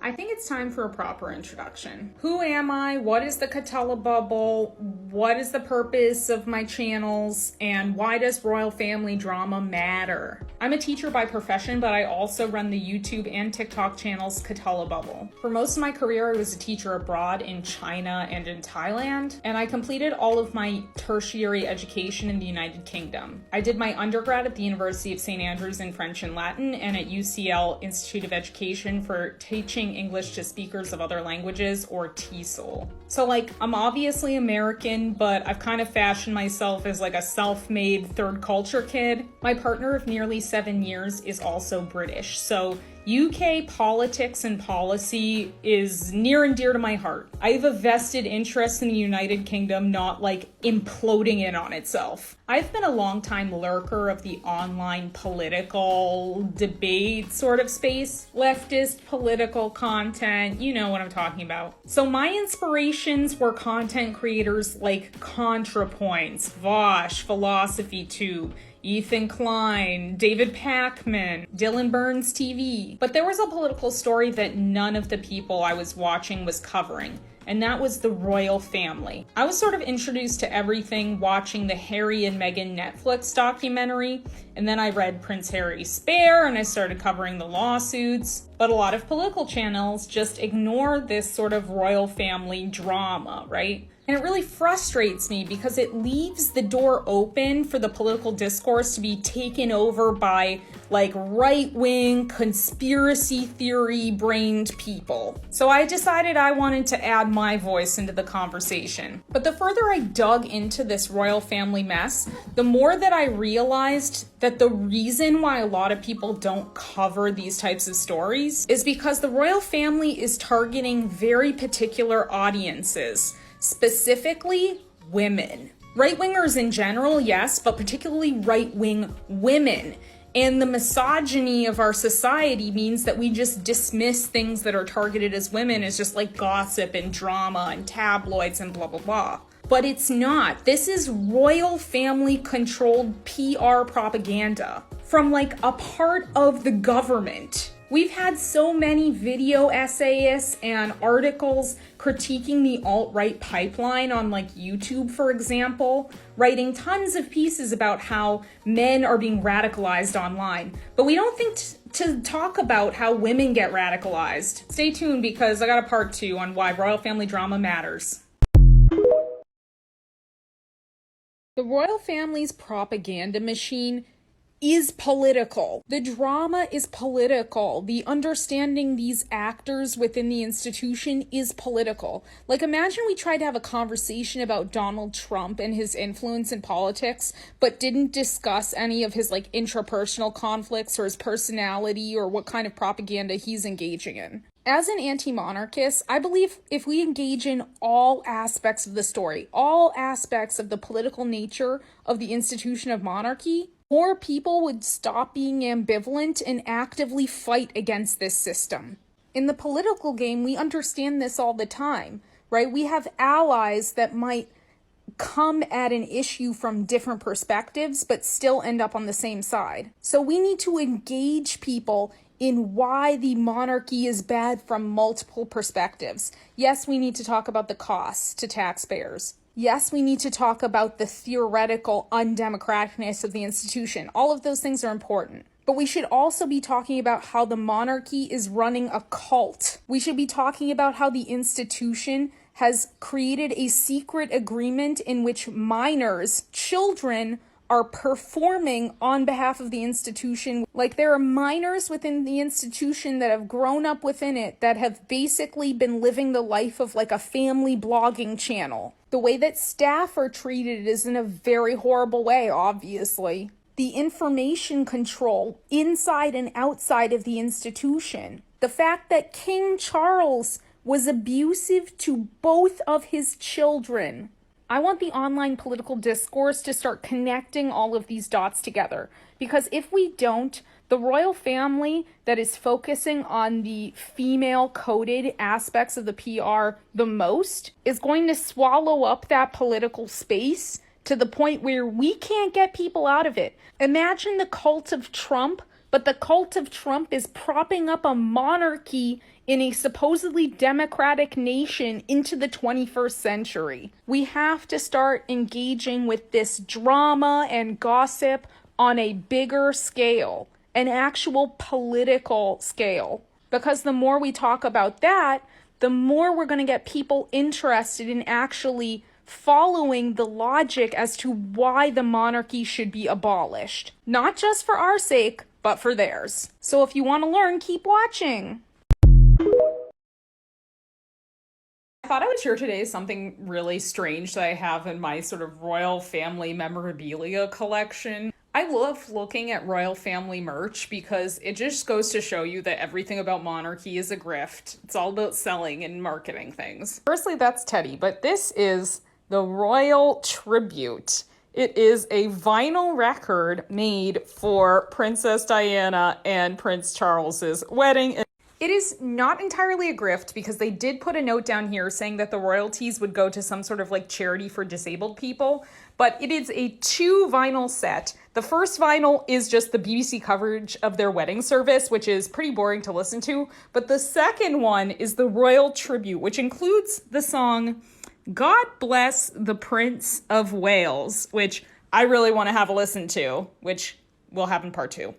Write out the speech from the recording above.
I think it's time for a proper introduction. Who am I? What is the Catella bubble? What is the purpose of my channels? And why does royal family drama matter? I'm a teacher by profession, but I also run the YouTube and TikTok channels Catella Bubble. For most of my career, I was a teacher abroad in China and in Thailand, and I completed all of my tertiary education in the United Kingdom. I did my undergrad at the University of St. Andrews in French and Latin, and at UCL Institute of Education for teaching English to speakers of other languages, or TESOL. So I'm obviously American, but I've kind of fashioned myself as a self-made third culture kid. My partner of nearly 7 years is also British, so UK politics and policy is near and dear to my heart. I have a vested interest in the United Kingdom not imploding in on itself. I've been a longtime lurker of the online political debate sort of space, leftist political content, you know what I'm talking about. So my inspirations were content creators like ContraPoints, Vosh, Philosophy Tube, Ethan Klein, David Pakman, Dylan Burns TV. But there was a political story that none of the people I was watching was covering, and that was the royal family. I was sort of introduced to everything watching the Harry and Meghan Netflix documentary, and then I read Prince Harry's Spare and I started covering the lawsuits. But a lot of political channels just ignore this sort of royal family drama, right? And it really frustrates me because it leaves the door open for the political discourse to be taken over by right-wing conspiracy theory brained people. So I decided I wanted to add my voice into the conversation. But the further I dug into this royal family mess, the more that I realized that the reason why a lot of people don't cover these types of stories is because the royal family is targeting very particular audiences. Specifically, women. Right-wingers in general, yes, but particularly right-wing women. And the misogyny of our society means that we just dismiss things that are targeted as women as just gossip and drama and tabloids and blah, blah, blah. But it's not. This is royal family controlled PR propaganda from a part of the government. We've had so many video essayists and articles critiquing the alt-right pipeline on YouTube, for example, writing tons of pieces about how men are being radicalized online. But we don't think to talk about how women get radicalized. Stay tuned because I got a part 2 on why royal family drama matters. The royal family's propaganda machine is political. The drama is political. The understanding these actors within the institution is political. Imagine we tried to have a conversation about Donald Trump and his influence in politics, but didn't discuss any of his intrapersonal conflicts or his personality or what kind of propaganda he's engaging in. As an anti-monarchist, I believe if we engage in all aspects of the story, all aspects of the political nature of the institution of monarchy, more people would stop being ambivalent and actively fight against this system. In the political game, we understand this all the time, right? We have allies that might come at an issue from different perspectives, but still end up on the same side. So we need to engage people in why the monarchy is bad from multiple perspectives. Yes, we need to talk about the costs to taxpayers. Yes, we need to talk about the theoretical undemocraticness of the institution. All of those things are important. But we should also be talking about how the monarchy is running a cult. We should be talking about how the institution has created a secret agreement in which minors, children, are performing on behalf of the institution. There are minors within the institution that have grown up within it that have basically been living the life of a family blogging channel. The way that staff are treated is in a very horrible way, obviously. The information control inside and outside of the institution. The fact that King Charles was abusive to both of his children. I want the online political discourse to start connecting all of these dots together, because if we don't, the royal family that is focusing on the female-coded aspects of the PR the most is going to swallow up that political space to the point where we can't get people out of it. Imagine the cult of Trump, but the cult of Trump is propping up a monarchy in a supposedly democratic nation into the 21st century. We have to start engaging with this drama and gossip on a bigger scale, an actual political scale. Because the more we talk about that, the more we're going to get people interested in actually following the logic as to why the monarchy should be abolished. Not just for our sake, but for theirs. So if you want to learn, keep watching. I thought I would share today something really strange that I have in my sort of royal family memorabilia collection. I love looking at royal family merch because it just goes to show you that everything about monarchy is a grift. It's all about selling and marketing things. Firstly, that's Teddy, but this is the Royal Tribute. It is a vinyl record made for Princess Diana and Prince Charles's wedding. It is not entirely a grift because they did put a note down here saying that the royalties would go to some sort of like charity for disabled people, but it is a 2 vinyl set. The first vinyl is just the BBC coverage of their wedding service, which is pretty boring to listen to, but the second one is the Royal Tribute, which includes the song God Bless the Prince of Wales, which I really want to have a listen to, which will happen part 2.